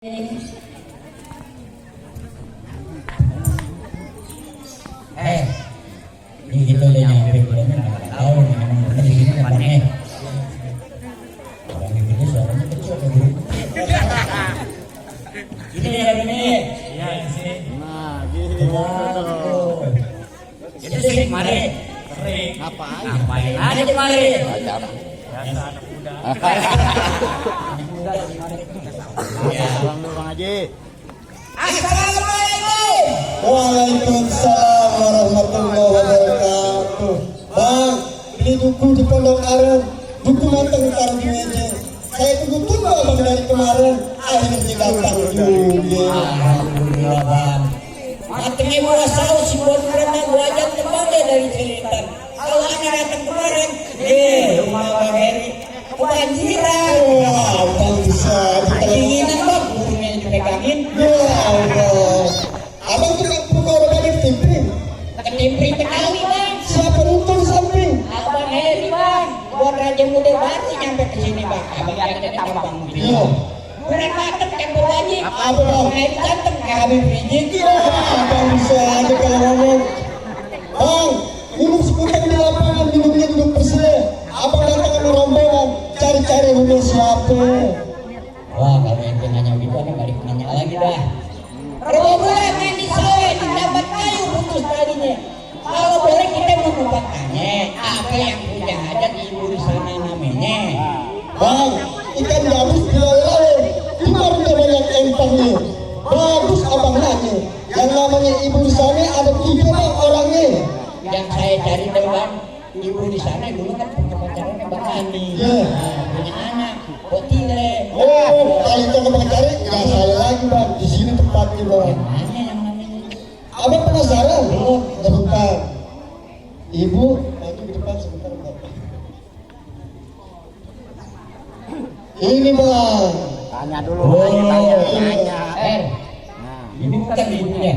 Ini gitu deh nyampe gue nggak tahu memang benar di sini tempatnya. Orang itu suaranya kecil dulu. Ini ya ini. Iya sih. Nah, gitu. Itu sih kemarin. Ngapain aja kemarin? Biasa anak muda. Anak muda kemarin. Ya, Bang Haji. Assalamualaikum. Waalaikumsalam warahmatullahi wabarakatuh. Bang, ini duku di Pondok Aren, duku matang taruh di meja. Saya tunggu abang dari kemarin, akhirnya datang juga. Alhamdulillah bang. Matengnya murah saus si buat berenang wajah terbangnya dari Cilitan. Kalau anak datang kemarin, rumah Bang Heri kebanjiran. Wah, bang bisa. Kedinginan bang, burungnya dipegangin. Ya Allah. Abang tuh kan buka orang banyak timping. Ketimpring Betawi bang. Siapa nonton samping? Abang Heri bang, buat Raja Muda Bati nyampe ke sini bang. Abang yang tambang Iya. berat banget tempel wajib. Apa bang? Heri ganteng kayak Habib Rizik. Ya, bang bisa aja kalau ngomong. Bang, minum seputar di lapangan, minumnya duduk bersih. Abang datang sama rombongan, cari-cari rumah siapa. Wah kalau ente nanya gitu aku balik nanya lagi dah. Berbulan main di sawah dapat kayu putus tadinya. Kalau boleh kita mengumpulkannya apa yang punya hajat ibu di sana namanya. Bang, ikan gabus dilalai, kemarin ada yang empangnya. Bagus abang nanya, yang namanya ibu di sana ada 3 bang orangnya. Yang saya cari dari bang, ibu di sana dulu kan punya pacaran ke Bang Ani. Iya. Punya anak, Otile. Oh, kalau itu abang cari, nggak saya lagi bang, di sini tempatnya bang. Mana yang namanya? Abang penasaran? Belum, sebentar. Ibu, maju ke depan sebentar bang. Ini bang. Tanya dulu, Oh, tanya. Nah, Nah, ini bukan ibunya.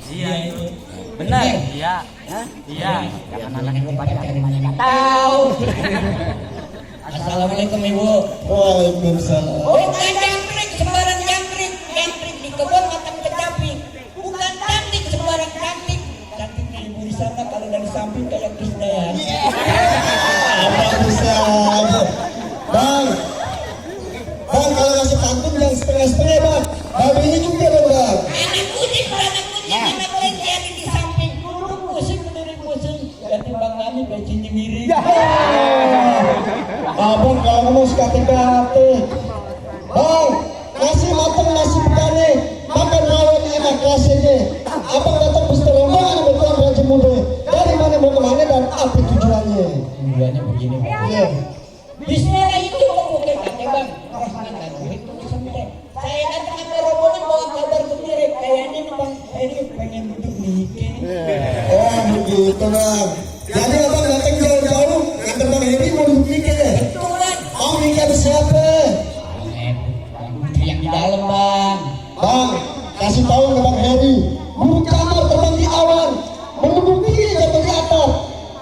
Iya itu. Benar. Iya. Iya. Jangan anak ibu pacaran nggak tahu. Assalamualaikum ibu. Waalaikumsalam. Bukan jangkrik sembarang jangkrik, jangkrik di kebun matang kecapi. Bukan cantik sembarang cantik. Cantiknya ibu di sana kalau dari samping kayak Krisdayan. Abang bisa aja. Bang, bang kalau ngasih pantun yang setengah-setengah bang. Babi ini juga dong bang. Anak kucing, anak kelinci ada di samping. Duduk pusing, berdiri pusing. Ganti bang Nami bajunya miring. Abang kalau ngomong sekate-kate. Bang, nasi matang nasi begane. Makan rawon enak rasanya. Abang datang beserta rombongan bertuan Raja Muda. Dari mana mau kemana dan apa tujuannya? Tujuannya begini bang. Iya. Bismillah itu bukan kata bang. Rahmatan itu sampai. Saya datang sama rombongan bawa kabar gembira. Kayaknya nih bang Heri pengen duduk nikah. Oh begitu bang. Jadi abang datang jauh-jauh. Yang bang Heri mau duduk nikah ya? Betul bang. Mau nikah sama siapa? Yang di dalam bang. Bang, kasih tahu ke bang Heri. Burung kamar terbang di awan. Menunduk diri datang di atap.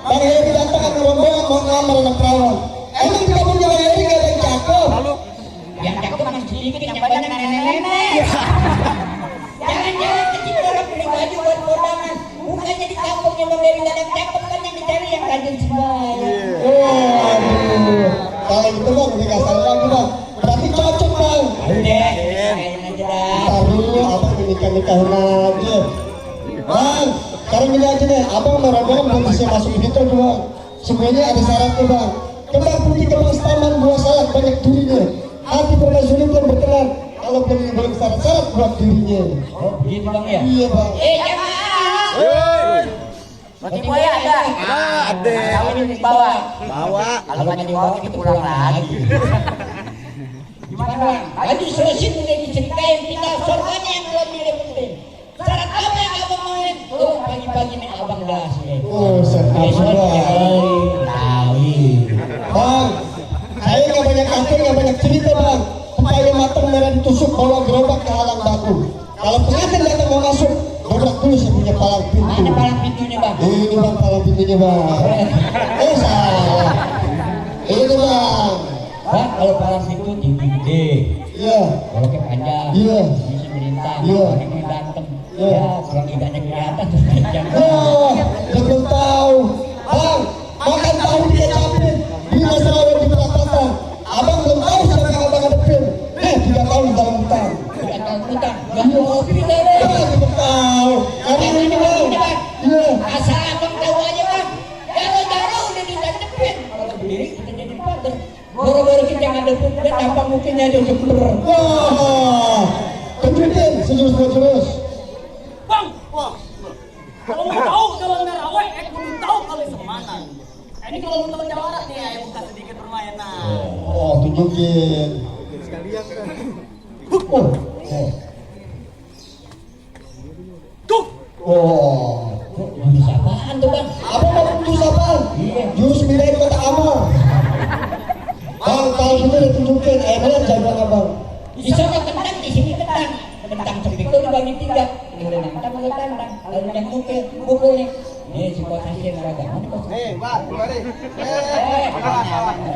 Bang Heri datang sama rombongan mau ngamar anak perawan. Emang di kampungnya bang Heri gak ada yang cakep? Yang cakep masih sedikit, yang banyak nenek-nenek. Jangan-jangan kecil orang beli baju buat kondangan. Bukannya di kampungnya bang Heri gak ada yang cakep, kan yang dicari yang rajin sembahyang. Oh, aduh. Kalau gitu bang, udah gak salah lagi bang. Berarti cocok bang. Udah, kayaknya aja dah. Ntar dulu abang menikah-nikahin aja. Bang, sekarang gini aja deh. Abang mau rombongan belum bisa masuk begitu bang. Semuanya ada syaratnya bang. Kembang putih, kembang taman, buah salak, banyak durinya. Hati permaisulit yang berkenan. Kalau belum syarat-syarat buat dirinya. Oh, begitu bang ya? Iya bang. Jamaah. Roti buaya ada? Ada. Kalau ini di bawah. Bawa. Kalau nggak di bawah kita pulang lagi. Gimana bang? Haji Selesai udah diceritain kita surganya yang lebih penting. Syarat apa yang abang mauin? Oh pagi-pagi nih abang dah sih. Oh, sedap bang. Tahu. Bang, saya nggak banyak aktor, nggak banyak cerita bang. Supaya matang merah ditusuk, bawa gerobak ke halang batu. Kalau pengantin datang mau masuk, dobrak dulu saya punya palang pintu. Mana palang pintunya bang? Ini bang palang pintunya bang. Salah. Ini bang. Bang kalau palang pintu tinggi gede. Iya. Kalau ke panjang, Iya. bisa melintang, Iya. kalau ini ganteng, Iya. ya kalau iganya kelihatan tuh jangan. Oh, dia belum tahu. Bang, makan tahu dia capek. Di masalah yang di perapatan. Abang belum tahu siapa yang abang hadapin. 3 tahun di dalam hutan. Tidak tahu utang, nggak mau kopi deh. Ya, belum tahu. Karena ini bang. Iya. Asal abang tahu aja bang, jauh-jauh udah di depan. Kalau berdiri kita jadi pagar. Baru-baru kita ngadepin dia tampang mungkinnya aja jember. Wah, tunjukin sejurus-jurus. Bang, wah. Kalau mau tahu jalan merah, kudu tahu kali semangat. Ini kalau mau tahu jawara nih, buka sedikit permainan. Oh, tunjukin. Oh, Tuh, oh. Bisa apaan tuh bang? Abang mau putus apaan? Jurus pindahin kota amal. Bang, kalau gitu ditunjukin. Ayo jagoan abang. Di sana kentang, di sini kentang. Kentang sepik itu dibagi 3. Ini udah nantang, udah tandang. Lalu yang mukul nih. Ini si bos hasil ragaman. Pak, mari.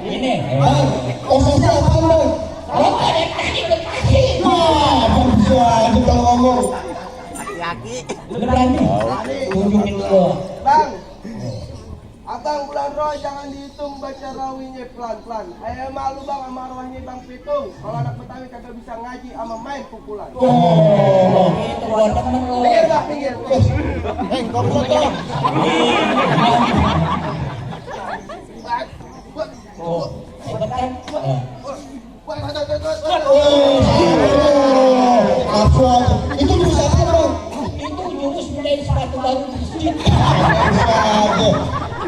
Ini. Bang, posisi apaan bang? Kalau ada tadi berkasih. Wah, abang bisa aja kalau ngomong. Laki. Lu berani? Tunjukin dulu. Bang, abang bulan roh jangan dihitung baca rawinya pelan-pelan. Ayah malu bang sama arwahnya bang Pitung. Kalau anak Betawi kagak bisa ngaji sama main pukulan. Oh, Itu buat temen lo. Pinggir bang, pinggir. Goblok dong. Oh, hebat kan? nafsu aja. Itu jurus apa bang? Itu jurus menjadi sepatu baru di masjid. Bisa aja.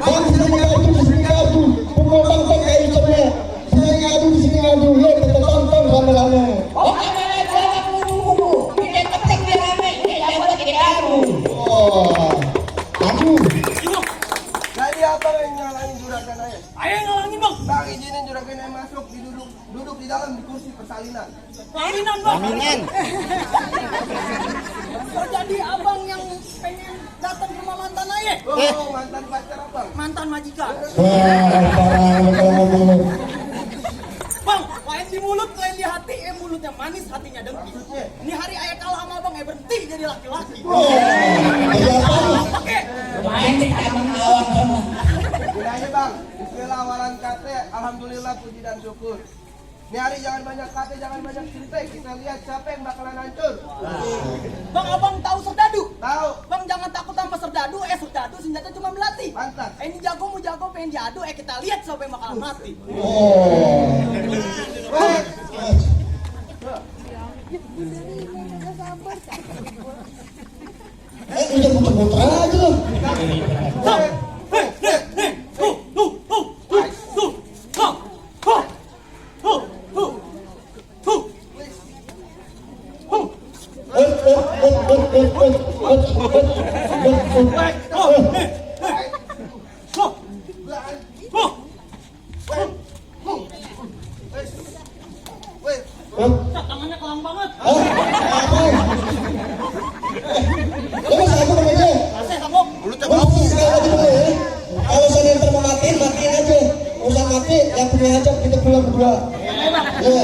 Bang, sini ngadu, sini ngadu. Pukul bang kayak itemnya. Sini ngadu, sini ngadu. Ya, kita tonton rame-rame. Oh, kamera jangan nunggu. Kita ketik dia rame. Ini jago kita adu. Oh, aduh. Jadi abang yang nyalain juragan ayah. ayo ngalangin bang. Bang izinin juragan ayah masuk, duduk di dalam di kursi persalinan. Laminan bang. Laminin. Kok jadi abang yang pengen datang ke rumah mantan ayah? Oh, mantan pacar abang. Mantan majikan. Wah, parah lu kalau ngomong lu. Bang, lain di mulut, lain di hati. Mulutnya manis, hatinya dengki. Ini hari ayah kalah sama abang, berhenti jadi laki-laki. Oh, jadi apa lu? Pakai. Main di taman awang sama. Ini aja bang, bismillah awalan kate, alhamdulillah puji dan syukur. Ini hari jangan banyak kate, jangan banyak cerita. Kita lihat siapa yang bakalan hancur. Bang, abang tahu serdadu? Tahu, Bang, jangan takut sama serdadu. Serdadu senjata cuma melatih. pantas. Ini jago mau jago pengen diadu. Kita lihat siapa yang bakalan mati. Oh. Wait. Udah muter-muter aja lu. Tangannya kelam banget. Asih sanggup. Kalau saya ntar mau matiin aja. Usah mati, yang punya hajat kita pulang berdua. Ya.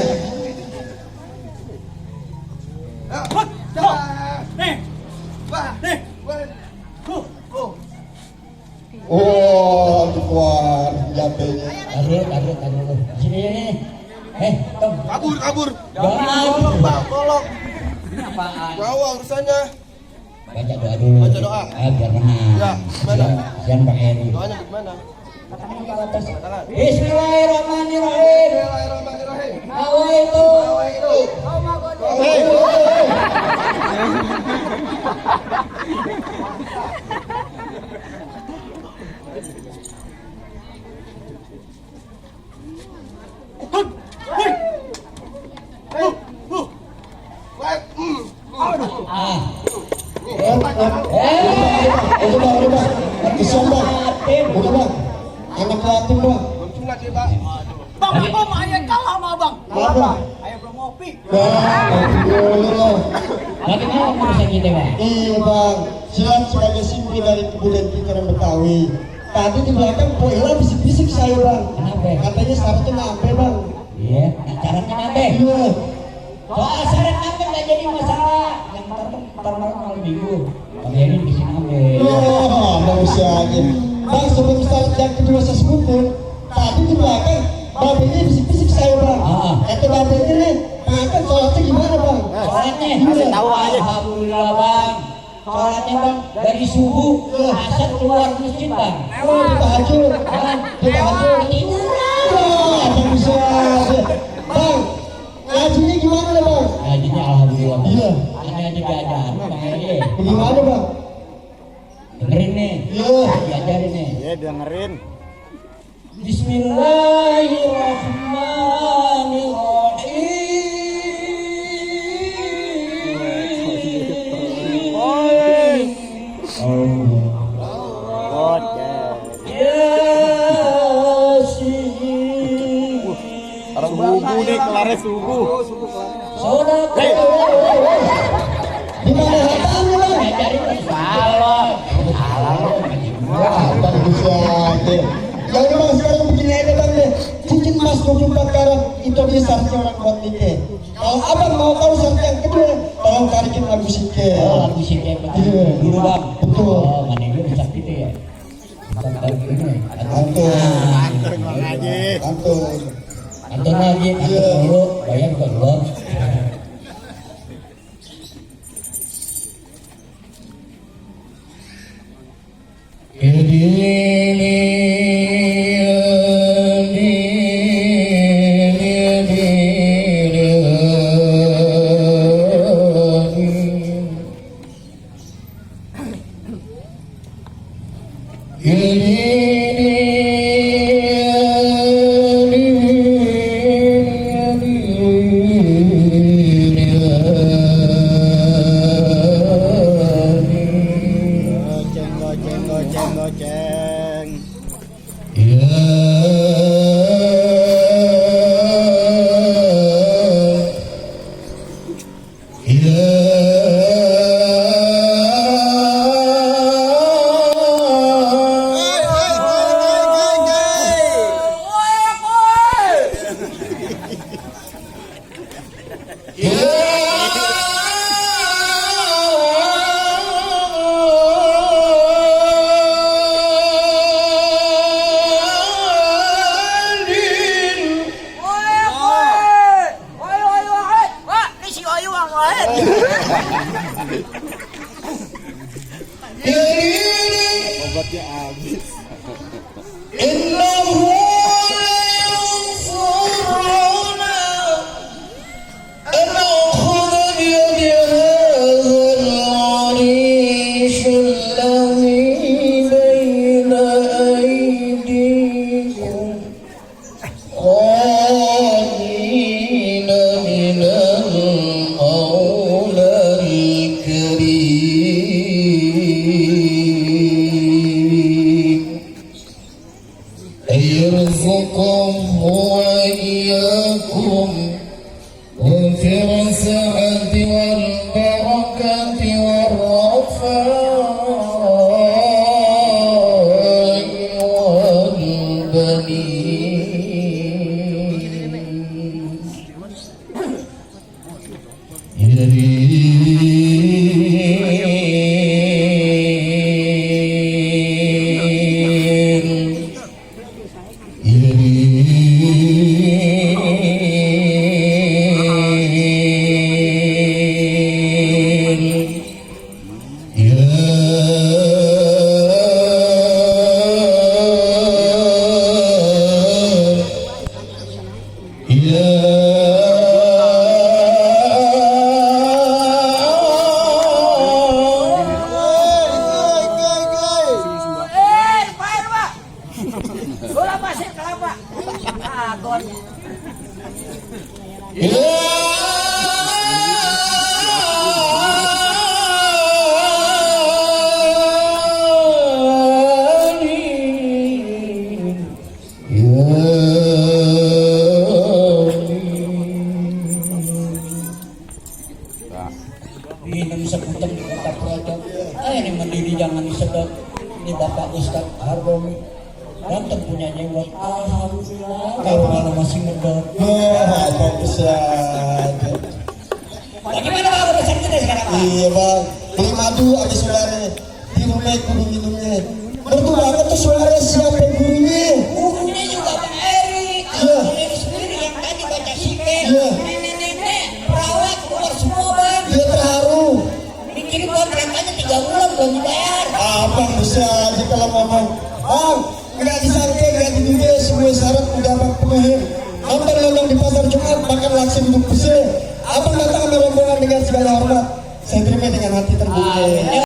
Nih, Wah, nih. wait. Oh, itu keluar jantenya. Taruh. Sini ini. Tom. Kabur. Jangan. Bang, tolong. Ini apaan? Bawa urusannya. Baca doa dulu. Baca doa. Biar menang. Ya, gimana? Jangan pakai Eri. Doanya gimana? Tangannya ke atas. Tangan. Bismillahirrahmanirrahim. Bismillahirrahmanirrahim. Awaitu. Awaitu. Wait. Ah. Udah bang. Kesian bang. Udah bang. Anak yatim bang. Belum sunat ya, Pak. Bang, abang ayah kalah sama abang. Kenapa? Ayah belum ngopi. Boleh lah. Bagaimana urusan kita, Bang? Iya bang. Silat sebagai simpi dari kebudayaan pikiran Betawi. Tadi di belakang Po Ila bisik-bisik saya bang. Kenapa? Katanya syaratnya nape bang. Iya, caranya nabe. Iya. Soal syarat apa nggak jadi masalah. Yang ntar malam minggu. Kami ini di sini ambil. Oh, manusia aja. Bang, sebelum syarat yang kedua saya sebutkan, tadi di belakang babenya bisik-bisik saya bang. Kata babenya nih, kan sholatnya gimana bang? Sholatnya Kasih tahu aja. Alhamdulillah bang. Sholatnya bang dari subuh asar keluar masjid bang. Oh, di tahajud. Di tahajud. Wah, manusia aja. Bang, ngajinya gimana nih bang? Ngajinya alhamdulillah bang. Iya. Ini aja diajarin bang Eri. Bagaimana bang? Dengerin nih. Iya. Diajarin nih. Ya dengerin. Orang subuh nih, kelarnya subuh. Di mana hatamnya bang? Wah, manusia aja. Yang bang sekarang begini aja bang deh. Cincin emas 24 karat itu dia syaratnya orang buat nikah. Kalau abang mau tahu syarat yang kedua, tolong tarikin lagu sikit. Lagu sih kayak Iya. dulu bang. Betul. Oh, mana gue bisa gitu ya. Antum. Ngaji. Antum. Anton lagi, anton dulu, bayar ke dulu. Goceng. Obatnya habis. يرزقكم وإياكم وفي السعة والبركة والرفاء Minum sebutan di kota Projo. Ini mandiri jangan disedot. Ini Bapak Ustaz Harbomi. Ganteng punya jenggot. Alhamdulillah. Kalau malah masih ngedot. Wah, bagus ya. Bagaimana bang urusan kita sekarang bang? Iya bang, beli madu aja saudara. Di rumah kudu minumnya. Mertu banget tuh saudara siapa gurunya? Gurunya juga Bang Erik. Iya. Erik sendiri yang tadi baca siket. Iya. Nenek-nenek, perawat keluar semua bang. Dia terharu. Dikirim kontrakannya 3 bulan belum dibayar. Abang bisa aja kalau ngomong. Bang, nggak disangka, nggak diduga semua syarat udah abang penuhin. Abang ngomong di pasar Jumat makan langsung duduk bersih. Abang datang sama rombongan dengan segala hormat. Saya terima dengan hati terbuka.